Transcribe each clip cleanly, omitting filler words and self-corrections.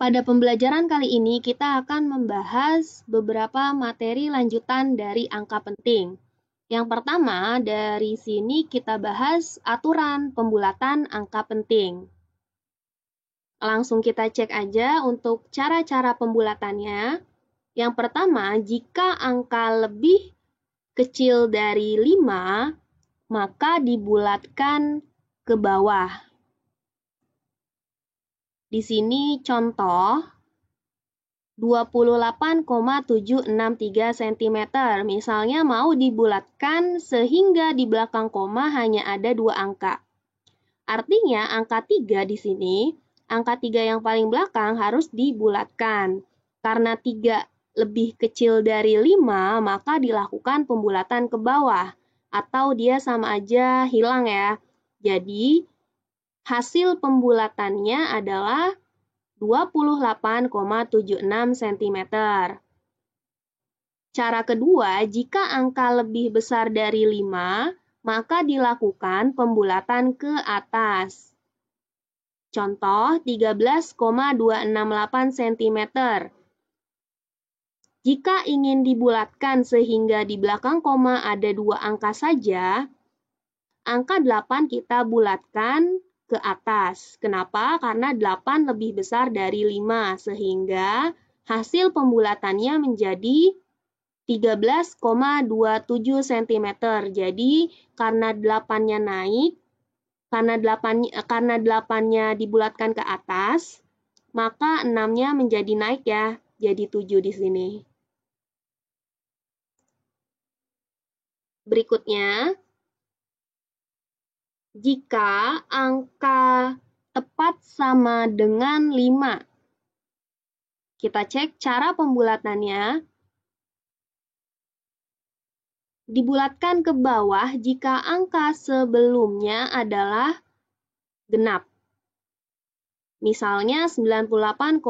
Pada pembelajaran kali ini kita akan membahas beberapa materi lanjutan dari angka penting. Yang pertama, dari sini kita bahas aturan pembulatan angka penting. Langsung kita cek aja untuk cara-cara pembulatannya. Yang pertama, jika angka lebih kecil dari 5, maka dibulatkan ke bawah. Di sini contoh 28,763 cm. Misalnya mau dibulatkan sehingga di belakang koma hanya ada 2 angka. Artinya angka 3 di sini, angka 3 yang paling belakang harus dibulatkan. Karena 3 lebih kecil dari 5, maka dilakukan pembulatan ke bawah. Atau dia sama aja hilang ya. Jadi, hasil pembulatannya adalah 28,76 cm. Cara kedua, jika angka lebih besar dari 5, maka dilakukan pembulatan ke atas. Contoh 13,268 cm. Jika ingin dibulatkan sehingga di belakang koma ada 2 angka saja, angka 8 kita bulatkan ke atas. Kenapa? Karena 8 lebih besar dari 5, sehingga hasil pembulatannya menjadi 13,27 cm. Jadi, karena 8-nya naik, karena 8-nya dibulatkan ke atas, maka 6-nya menjadi naik ya, jadi 7 di sini. Berikutnya, jika angka tepat sama dengan 5. Kita cek cara pembulatannya. Dibulatkan ke bawah jika angka sebelumnya adalah genap. Misalnya 98,25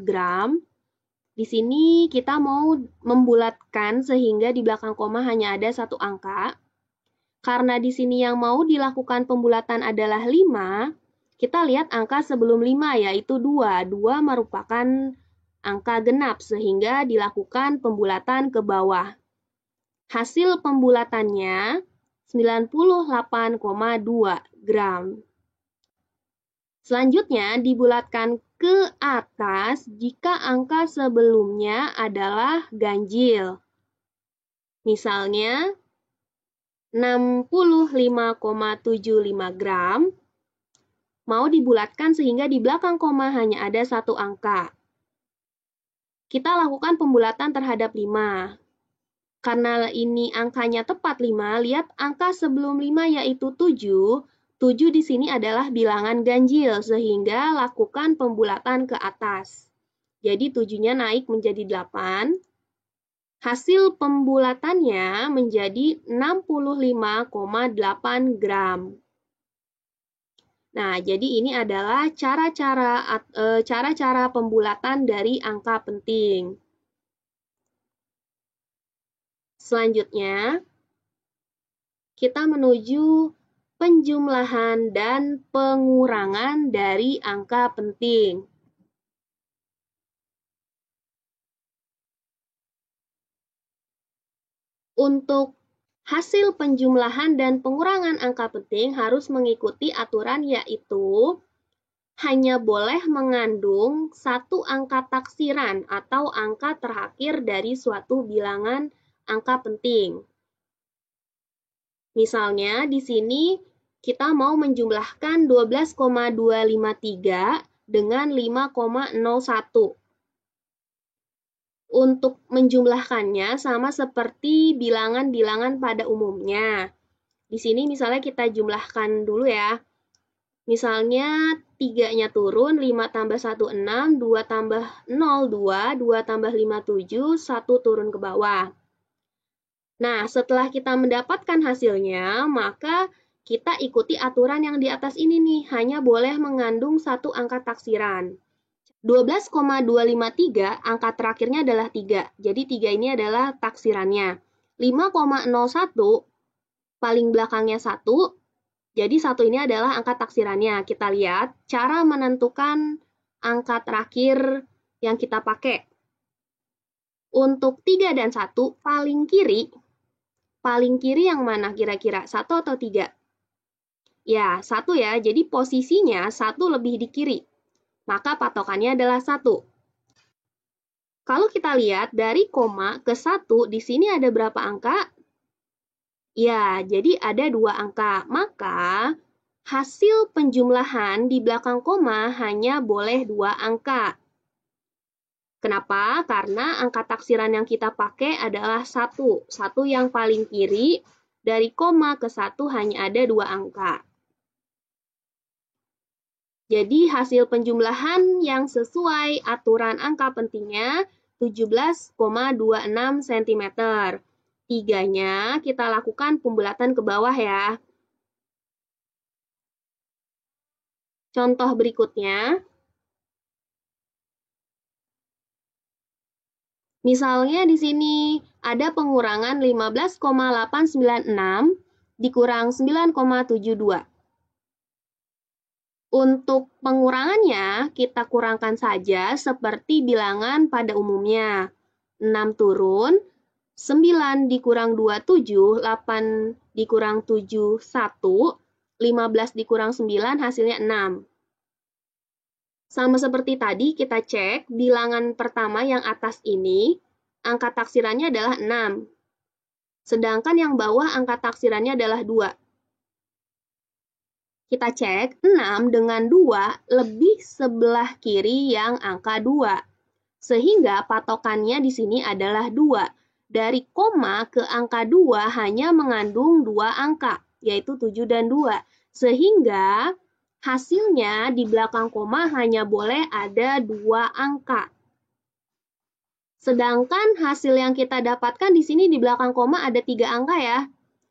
gram. Di sini kita mau membulatkan sehingga di belakang koma hanya ada 1 angka. Karena di sini yang mau dilakukan pembulatan adalah 5, kita lihat angka sebelum 5 yaitu 2. 2 merupakan angka genap sehingga dilakukan pembulatan ke bawah. Hasil pembulatannya 98,2 gram. Selanjutnya dibulatkan ke atas jika angka sebelumnya adalah ganjil. Misalnya 65,75 gram mau dibulatkan sehingga di belakang koma hanya ada 1 angka. Kita lakukan pembulatan terhadap 5. Karena ini angkanya tepat 5, lihat angka sebelum 5 yaitu 7. 7 di sini adalah bilangan ganjil sehingga lakukan pembulatan ke atas. Jadi 7-nya naik menjadi 8. Hasil pembulatannya menjadi 65,8 gram. Nah, jadi ini adalah cara-cara pembulatan dari angka penting. Selanjutnya, kita menuju penjumlahan dan pengurangan dari angka penting. Untuk hasil penjumlahan dan pengurangan angka penting harus mengikuti aturan yaitu hanya boleh mengandung 1 angka taksiran atau angka terakhir dari suatu bilangan angka penting. Misalnya di sini kita mau menjumlahkan 12,253 dengan 5,01. Untuk menjumlahkannya sama seperti bilangan-bilangan pada umumnya. Di sini misalnya kita jumlahkan dulu ya. Misalnya 3-nya turun, 5 tambah 1, 6, 2 tambah 0, 2, 2 tambah 5, 7, 1 turun ke bawah. Nah, setelah kita mendapatkan hasilnya, maka kita ikuti aturan yang di atas ini nih, hanya boleh mengandung 1 angka taksiran. 12,253, angka terakhirnya adalah 3. Jadi 3 ini adalah taksirannya. 5,01, paling belakangnya 1. Jadi 1 ini adalah angka taksirannya. Kita lihat cara menentukan angka terakhir yang kita pakai. Untuk 3 dan 1, paling kiri yang mana kira-kira? 1 atau 3? Ya, 1 ya, jadi posisinya 1 lebih di kiri. Maka patokannya adalah 1. Kalau kita lihat dari koma ke 1, di sini ada berapa angka? Ya, jadi ada 2 angka. Maka hasil penjumlahan di belakang koma hanya boleh 2 angka. Kenapa? Karena angka taksiran yang kita pakai adalah 1. 1 yang paling kiri, dari koma ke 1 hanya ada 2 angka. Jadi hasil penjumlahan yang sesuai aturan angka pentingnya 17,26 cm. 3-nya kita lakukan pembulatan ke bawah ya. Contoh berikutnya. Misalnya di sini ada pengurangan 15,896 dikurang 9,72. Untuk pengurangannya, kita kurangkan saja seperti bilangan pada umumnya. 6 turun, 9 dikurang 27, 8 dikurang 7, 1, 15 dikurang 9, hasilnya 6. Sama seperti tadi, kita cek bilangan pertama yang atas ini, angka taksirannya adalah 6. Sedangkan yang bawah angka taksirannya adalah 2. Kita cek 6 dengan 2 lebih sebelah kiri yang angka 2. Sehingga patokannya di sini adalah 2. Dari koma ke angka 2 hanya mengandung 2 angka, yaitu 7 dan 2. Sehingga hasilnya di belakang koma hanya boleh ada 2 angka. Sedangkan hasil yang kita dapatkan di sini di belakang koma ada 3 angka ya.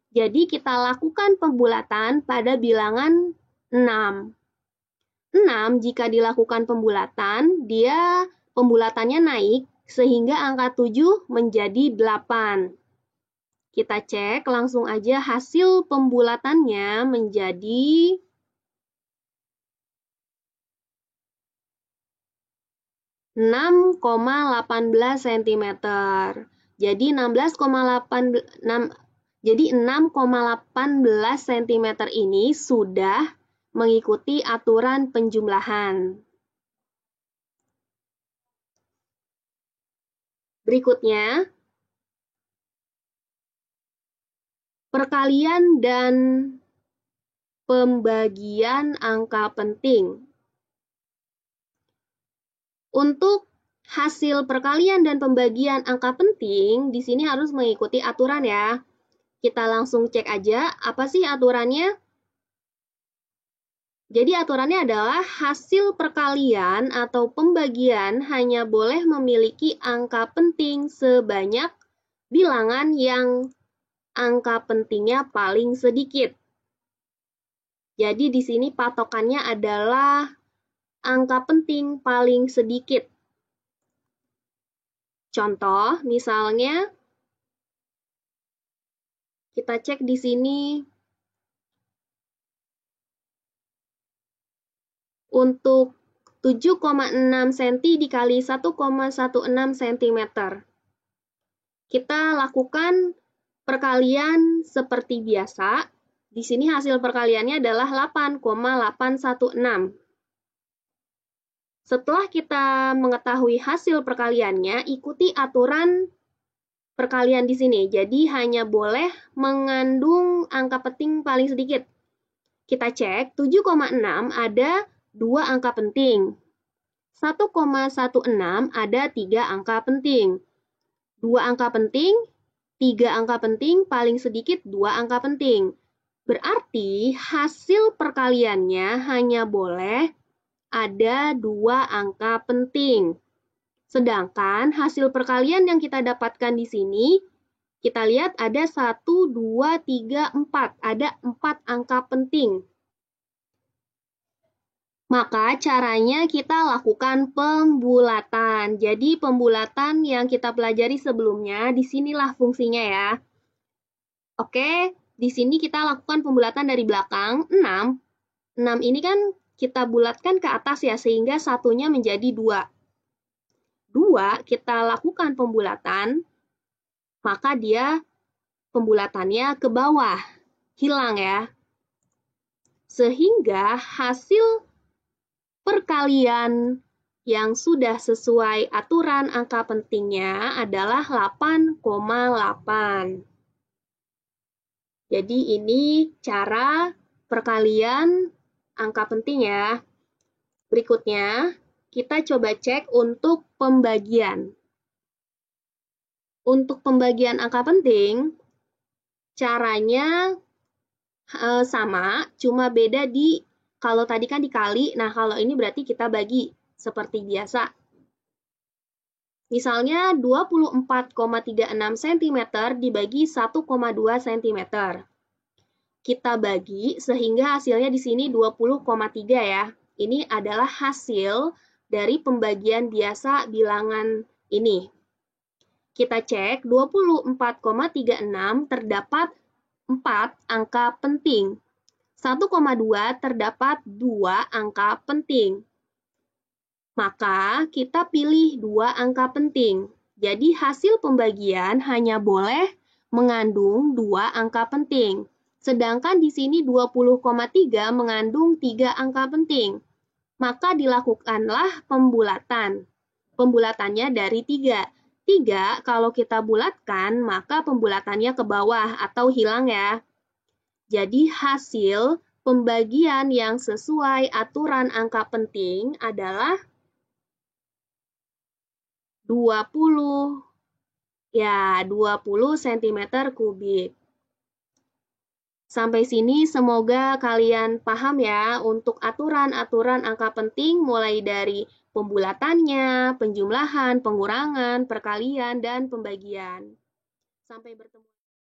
Jadi kita lakukan pembulatan pada bilangan 6. 6 jika dilakukan pembulatan, pembulatannya naik sehingga angka 7 menjadi 8. Kita cek langsung aja hasil pembulatannya menjadi 6,18 cm. Jadi 6,18 cm ini sudah mengikuti aturan penjumlahan. Berikutnya, perkalian dan pembagian angka penting. Untuk hasil perkalian dan pembagian angka penting, di sini harus mengikuti aturan ya. Kita langsung cek aja, apa sih aturannya? Jadi aturannya adalah hasil perkalian atau pembagian hanya boleh memiliki angka penting sebanyak bilangan yang angka pentingnya paling sedikit. Jadi di sini patokannya adalah angka penting paling sedikit. Contoh, misalnya kita cek di sini untuk 7,6 cm dikali 1,16 cm. Kita lakukan perkalian seperti biasa. Di sini hasil perkaliannya adalah 8,816. Setelah kita mengetahui hasil perkaliannya, ikuti aturan perkalian di sini. Jadi hanya boleh mengandung angka penting paling sedikit. Kita cek 7,6 ada 2 angka penting. 1,16 ada 3 angka penting. 2 angka penting, 3 angka penting, paling sedikit 2 angka penting. Berarti hasil perkaliannya hanya boleh ada 2 angka penting. Sedangkan hasil perkalian yang kita dapatkan di sini, kita lihat ada 1, 2, 3, 4. Ada 4 angka penting. Maka caranya kita lakukan pembulatan. Jadi pembulatan yang kita pelajari sebelumnya, disinilah fungsinya ya. Oke, di sini kita lakukan pembulatan dari belakang. 6 ini kan kita bulatkan ke atas ya, sehingga satunya menjadi 2. 2 kita lakukan pembulatan, maka dia pembulatannya ke bawah, hilang ya. Sehingga hasil perkalian yang sudah sesuai aturan angka pentingnya adalah 8,8. Jadi ini cara perkalian angka penting ya. Berikutnya, kita coba cek untuk pembagian. Untuk pembagian angka penting, caranya sama, cuma beda di, kalau tadi kan dikali, nah kalau ini berarti kita bagi seperti biasa. Misalnya 24,36 cm dibagi 1,2 cm. Kita bagi sehingga hasilnya di sini 20,3 ya. Ini adalah hasil dari pembagian biasa bilangan ini. Kita cek 24,36 terdapat 4 angka penting. 1,2 terdapat 2 angka penting. Maka kita pilih 2 angka penting. Jadi hasil pembagian hanya boleh mengandung 2 angka penting. Sedangkan di sini 20,3 mengandung 3 angka penting. Maka dilakukanlah pembulatan. Pembulatannya dari 3. 3 kalau kita bulatkan, maka pembulatannya ke bawah atau hilang ya. Jadi hasil pembagian yang sesuai aturan angka penting adalah 20 cm3. Sampai sini semoga kalian paham ya untuk aturan-aturan angka penting mulai dari pembulatannya, penjumlahan, pengurangan, perkalian, dan pembagian. Sampai bertemu.